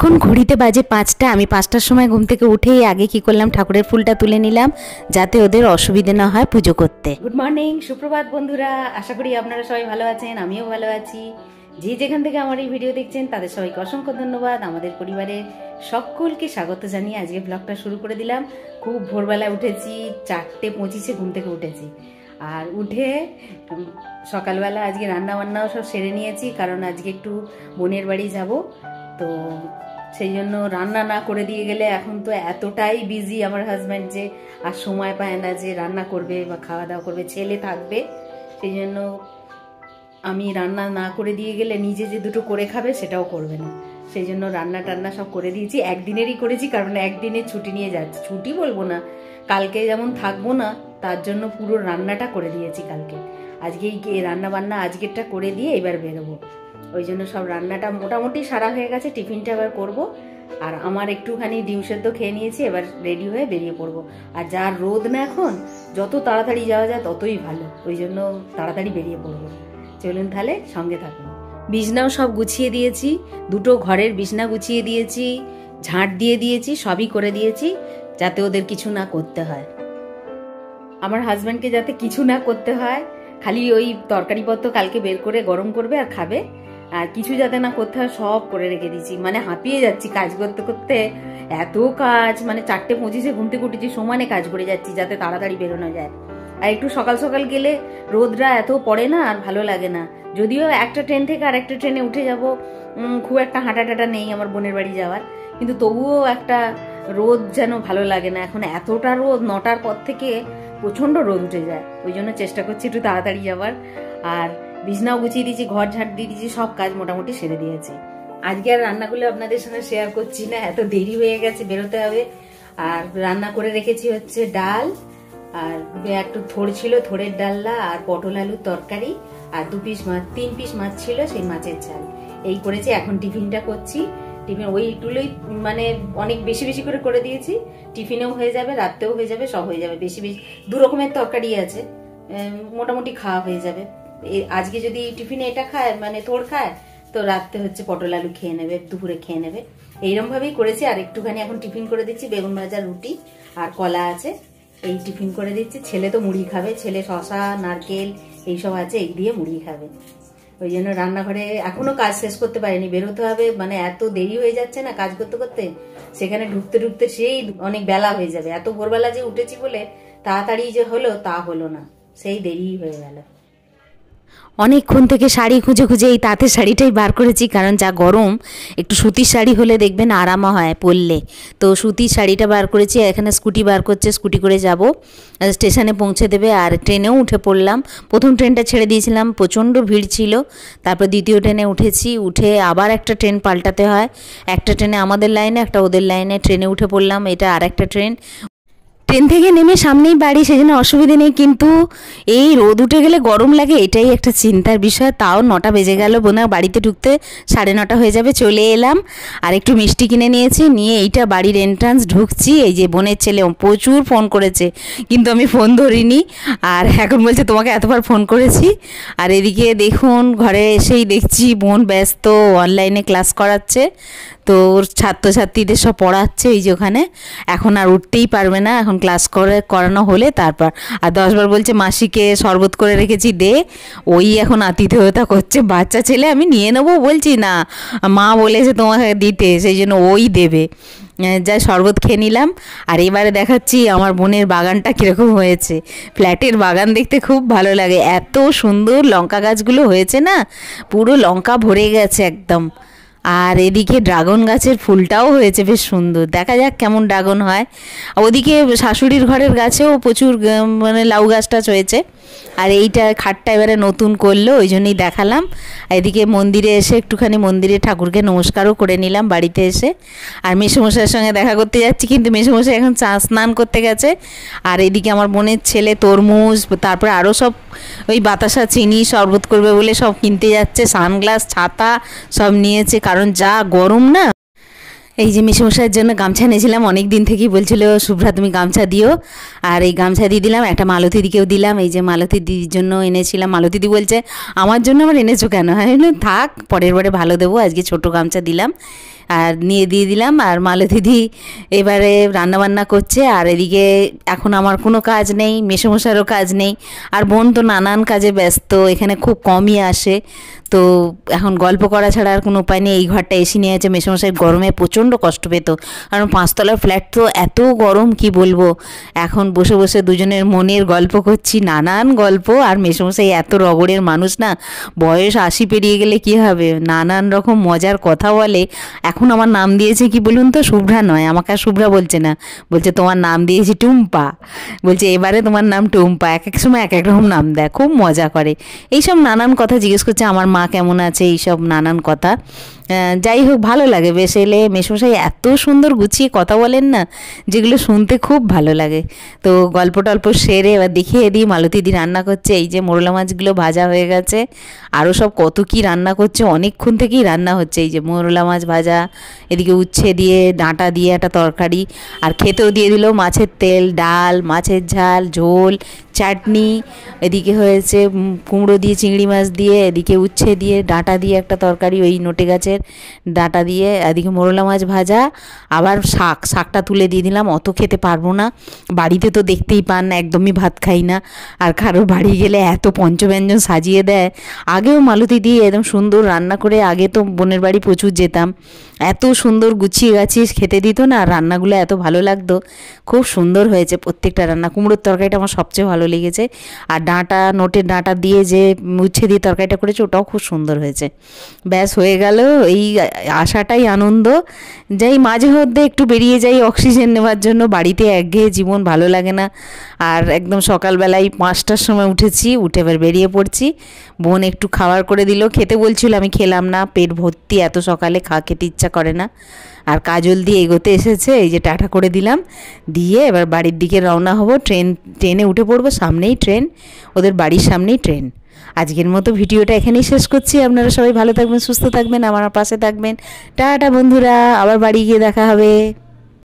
এখন ঘড়িতে বাজে 5টা। আমি 5টার সময় ঘুম থেকে উঠেই আগে কি করলাম, ঠাকুরের ফুলটা তুলে নিলাম যাতে ওদের অসুবিধে না হয় পুজো করতে। গুড মর্নিং, সুপ্রভাত বন্ধুরা। আশা করি আপনারা সবাই ভালো আছেন, আমিও ভালো আছি। যে যেখান থেকে আমার এই ভিডিও দেখছেন তাদের সবাইকে অসংখ্য ধন্যবাদ। আমাদের পরিবারের সকলকে স্বাগত জানিয়ে আজকে ব্লগটা শুরু করে দিলাম। খুব ভোরবেলায় উঠেছি, 4:25 ঘুম থেকে উঠেছি। আর উঠে সকালবেলা আজকে রান্না বান্নাও সব সেরে নিয়েছি, কারণ আজকে একটু বোনের বাড়ি যাব, তো সেই জন্য রান্না না করে দিয়ে গেলে এখন তো এতটাই বিজি আমার হাজব্যান্ড যে আর সময় পায় না যে রান্না করবে বা খাওয়া দাওয়া করবে, ছেলে থাকবে। সেই জন্য আমি রান্না না করে দিয়ে গেলে নিজে যে দুটো করে খাবে সেটাও করবে না। সেই জন্য রান্না টান্না সব করে দিয়েছি। একদিনেরই করেছি, কারণ একদিনে ছুটি নিয়ে যাচ্ছি। ছুটি বলবো না, কালকে যেমন থাকবো না তার জন্য পুরো রান্নাটা করে দিয়েছি কালকে। আজকেই রান্না বান্না আজকেরটা করে দিয়ে এবার বেরোবো। ওই জন্য সব রান্নাটা মোটামুটি সারা হয়ে গেছে, টিফিনটা এবার করব। আর আমার একটুখানি ডিম সেদ্ধ খেয়ে নিয়েছি, এবার রেডি হয়ে বেরিয়ে পড়বো। আর যা রোদ না এখন, যত তাড়াতাড়ি যাওয়া যায় ততই ভালো, ওই জন্য তাড়াতাড়ি বেরিয়ে পড়বো। চলুন তাহলে সঙ্গে থাকুন। বিছনাও সব গুছিয়ে দিয়েছি, দুটো ঘরের বিছনা গুছিয়ে দিয়েছি, ঝাঁট দিয়ে দিয়েছি, সবই করে দিয়েছি যাতে ওদের কিছু না করতে হয়। আমার হাজব্যান্ডকে যাতে কিছু না করতে হয়, খালি ওই তরকারিপত্র কালকে বের করে গরম করবে আর খাবে, আর কিছু যাতে না করতে হয় সব করে রেখে দিয়েছি। মানে হাঁপিয়ে যাচ্ছি কাজ করতে করতে, এত কাজ। মানে 4:25 ঘুম থেকে উঠেছি, সমানে কাজ করে যাচ্ছি যাতে তাড়াতাড়ি বেরোনো যায়। আর একটু সকাল সকাল গেলে রোদরা এত পড়ে না, আর ভালো লাগে না। যদিও একটা ট্রেন থেকে আরেকটা ট্রেনে উঠে যাব, খুব একটা হাঁটা টাটা নেই আমার বোনের বাড়ি যাওয়ার, কিন্তু তবুও একটা রোদ যেন ভালো লাগে না। এখন এতটা রোদ, 9টার পর থেকে প্রচন্ড রোদ উঠে যায়। ওই জন্য চেষ্টা করছি একটু তাড়াতাড়ি যাওয়ার। আর বিছনাও গুছিয়ে দিয়েছি, ঘর ঝাঁট দিয়ে দিয়েছি, সব কাজ মোটামুটি সেরে দিয়েছি। আজকে আর রান্নাগুলো আপনাদের সঙ্গে শেয়ার করছি না, এত দেরি হয়ে গেছে, বেরোতে হবে। আর রান্না করে রেখেছি হচ্ছে ডাল, আর একটু থোড় ছিল, থোড়ের ডালনা, আর পটল আলুর তরকারি, আর 3 পিস মাছ ছিল, সেই মাছের ঝাল। এই করেছি। এখন টিফিনটা করছি। টিফিন ওইগুলোই মানে অনেক বেশি বেশি করে দিয়েছি। টিফিনেও হয়ে যাবে, রাত্রেও হয়ে যাবে, সব হয়ে যাবে। বেশি বেশি 2 রকমের তরকারি আছে, মোটামুটি খাওয়া হয়ে যাবে। আজকে যদি টিফিনে এটা খায়, মানে থোড় খায়, তো রাত্রে হচ্ছে পটল আলু খেয়ে নেবে, দুপুরে খেয়ে নেবে। এইরকম ভাবেই করেছি। আর একটুখানি এখন টিফিন করে দিচ্ছি, বেগুন ভাজা, রুটি আর কলা আছে, এই টিফিন করে দিচ্ছি। ছেলে তো মুড়ি খাবে, ছেলে শশা নারকেল এইসব আছে, এই দিয়ে মুড়ি খাবে। ওই জন্য রান্নাঘরে এখনো কাজ শেষ করতে পারিনি, বেরোতে হবে। মানে এত দেরি হয়ে যাচ্ছে না কাজ করতে করতে, সেখানে ঢুকতে ঢুকতে সেই অনেক বেলা হয়ে যাবে। এত ভোরবেলা যে উঠেছি বলে তাড়াতাড়ি যে হলো তা হলো না, সেই দেরি হয়ে গেল। অনেকক্ষণ থেকে শাড়ি খুঁজে খুঁজে এই তাঁতের শাড়িটাই বার করেছি, কারণ যা গরম, একটু সুতির শাড়ি হলে দেখবেন আরাম হয় পরলে। তো সুতির শাড়িটা বার করেছি। এখানে স্কুটি বার করছে, স্কুটি করে যাব, স্টেশনে পৌঁছে দেবে। আর ট্রেনেও উঠে পড়লাম। প্রথম ট্রেনটা ছেড়ে দিয়েছিলাম, প্রচণ্ড ভিড় ছিল। তারপর দ্বিতীয় ট্রেনে উঠেছি, উঠে আবার একটা ট্রেন পাল্টাতে হয়। একটা ট্রেনে আমাদের লাইনে, একটা ওদের লাইনে, ট্রেনে উঠে পড়লাম। এটা আর একটা ট্রেন। ট্রেন থেকে নেমে সামনেই বাড়ি, সেজন্য অসুবিধে নেই, কিন্তু এই রোদ উঠে গেলে গরম লাগে, এটাই একটা চিন্তার বিষয়। তাও 9টা বেজে গেল, বোনা বাড়িতে ঢুকতে 9:30 হয়ে যাবে। চলে এলাম, আর একটু মিষ্টি কিনে নিয়েছি, নিয়ে এইটা বাড়ির এন্ট্রান্স ঢুকছি। এই যে বোনের ছেলে প্রচুর ফোন করেছে, কিন্তু আমি ফোন ধরিনি। আর এখন বলছে তোমাকে এতবার ফোন করেছি। আর এদিকে দেখুন, ঘরে এসেই দেখছি বোন ব্যস্ত, অনলাইনে ক্লাস করাচ্ছে। তো ওর ছাত্রছাত্রীদের সব পড়াচ্ছে এই যে ওখানে। এখন আর উঠতেই পারবে না, এখন ক্লাস করানো হলে তারপর। আর 10 বার বলছে মাসিকে শরবত করে রেখেছি দে, ওই এখন আতিথেয়তা করছে। বাচ্চা ছেলে, আমি নিয়ে নেবো বলছি না, মা বলেছে তোমাকে দিতে, সেই জন্য ওই দেবে। যা শরবত খেয়ে নিলাম। আর এবারে দেখাচ্ছি আমার বোনের বাগানটা কীরকম হয়েছে। ফ্ল্যাটের বাগান দেখতে খুব ভালো লাগে, এত সুন্দর লঙ্কা গাছগুলো হয়েছে না, পুরো লঙ্কা ভরে গেছে একদম। আর এদিকে ড্রাগন গাছের ফুলটাও হয়েছে বেশ সুন্দর, দেখা যাক কেমন ড্রাগন হয়। ওদিকে শাশুড়ির ঘরের গাছেও প্রচুর মানে লাউ গাছ টাছ হয়েছে। আর এইটা খাটটা এবারে নতুন করলো, ওই জন্যই দেখালাম। এদিকে মন্দিরে এসে একটুখানি মন্দিরে ঠাকুরকে নমস্কারও করে নিলাম বাড়িতে এসে। আর মেসোমশাইয়ের সঙ্গে দেখা করতে যাচ্ছি, কিন্তু মেসোমশাই এখন স্নান করতে গেছে। আর এদিকে আমার বোনের ছেলে তরমুজ, তারপরে আরও সব ওই বাতাসা, চিনি, শরবত করবে বলে সব কিনতে যাচ্ছে। সানগ্লাস, ছাতা সব নিয়েছে, কারণ যা গরম না। এই যে মেসোমশাইয়ের জন্য গামছা এনেছিলাম, অনেক দিন থেকেই বলছিল শুভ্রা তুমি গামছা দিও, আর এই গামছা দিয়ে দিলাম। একটা মালতী দিকেও দিলাম, এই যে মালতী দিদির জন্য এনেছিলাম। মালতী দি বলছে আমার জন্য আবার এনেছো কেন? হ্যাঁ থাক, পরের বারে ভালো দেবো, আজকে ছোটো গামছা দিলাম। আর নিয়ে দিয়ে দিলাম। আর মালতীদি এবারে রান্নাবান্না করছে, আর এদিকে এখন আমার কোনো কাজ নেই, মেসোমশাইয়েরও কাজ নেই, আর বোন তো নানান কাজে ব্যস্ত, এখানে খুব কমই আসে। তো এখন গল্প করা ছাড়া আর কোনো উপায় নেই। এই ঘরটা এসি নিয়ে আছে, মেসোমশাই গরমে প্রচণ্ড কষ্ট পেত, কারণ 5তলার ফ্ল্যাট তো এত গরম কি বলবো। এখন বসে বসে দুজনের মনের গল্প করছি, নানান গল্প। আর মেসোমশাই এত রগড়ের মানুষ না, বয়স 80 পেরিয়ে গেলে কি হবে, নানান রকম মজার কথা বলে। এখন আমার নাম দিয়েছে কি বলুন তো, শুভ্রা নয়, আমাকে আর শুভ্রা বলছে না, বলছে তোমার নাম দিয়েছি টুম্পা। বলছে এবারে তোমার নাম টুম্পা, এক এক সময় এক এক রকম নাম দেয়, খুব মজা করে। এইসব নানান কথা জিজ্ঞেস করছে, আমার মা কেমন আছে, এইসব নানান কথা। যাই হোক, ভালো লাগে বেশ। এলে মেসোমশাই এত সুন্দর গুছিয়ে কথা বলেন না, যেগুলো শুনতে খুব ভালো লাগে। তো গল্প টল্প সেরে এবার দেখিয়ে দিই মালতীদি রান্না করছে। এই যে মোরলা মাছগুলো ভাজা হয়ে গেছে, আরও সব কত কি রান্না করছে, অনেকক্ষণ থেকেই রান্না হচ্ছে। এই যে মোরলা মাছ ভাজা, এদিকে উচ্ছে দিয়ে ডাঁটা দিয়ে একটা তরকারি, আর খেতেও দিয়ে দিল মাছের তেল, ডাল, মাছের ঝাল, ঝোল, চাটনি। এদিকে হয়েছে কুমড়ো দিয়ে চিংড়ি মাছ দিয়ে, এদিকে উচ্ছে দিয়ে ডাঁটা দিয়ে একটা তরকারি, ওই নোটে গাছের ডাঁটা দিয়ে, এদিকে মোরলা মাছ ভাজা, আবার শাকটা তুলে দিয়ে দিলাম। অত খেতে পারবো না, বাড়িতে তো দেখতেই পান না, একদমই ভাত খাই না। আর কারোর বাড়ি গেলে এত পঞ্চব্যঞ্জন সাজিয়ে দেয়। আগেও মালতী দিয়ে একদম সুন্দর রান্না করে, আগে তো বোনের বাড়ি প্রচুর যেতাম, এত সুন্দর গুছিয়ে গাছিয়ে খেতে দিত না, আর রান্নাগুলো এত ভালো লাগতো। খুব সুন্দর হয়েছে প্রত্যেকটা রান্না। কুমড়োর তরকারিটা আমার সবচেয়ে ভালো লেগেছে, আর ডাঁটা, নোটের ডাঁটা দিয়ে যে উচ্ছে দিয়ে তরকারিটা করেছে, ওটাও খুব সুন্দর হয়েছে। ব্যাস হয়ে গেল, এই আশাটাই আনন্দ। যাই মাঝে মধ্যে একটু বেরিয়ে যাই অক্সিজেন নেওয়ার জন্য, বাড়িতে একঘেয়ে জীবন, ভালো লাগে না। আর একদম সকালবেলায় 5টার সময় উঠেছি, উঠে এবার বেরিয়ে পড়ছি। বোন একটু খাবার করে দিল, খেতে বলছিল, আমি খেলাম না, পেট ভর্তি, এত সকালে খেতে ইচ্ছা করে না। আর কাজল দিয়ে এগোতে এসেছে, এই যে টাটা করে দিলাম, দিয়ে এবার বাড়ির দিকে রওনা হব। ট্রেনে উঠে পড়বো, সামনেই ট্রেন, ওদের বাড়ির সামনেই ট্রেন। আজকের মতো ভিডিওটা এখানেই শেষ করছি। আপনারা সবাই ভালো থাকবেন, সুস্থ থাকবেন, আমার পাশে থাকবেন। টাটা বন্ধুরা, আবার বাড়ি গিয়ে দেখা হবে।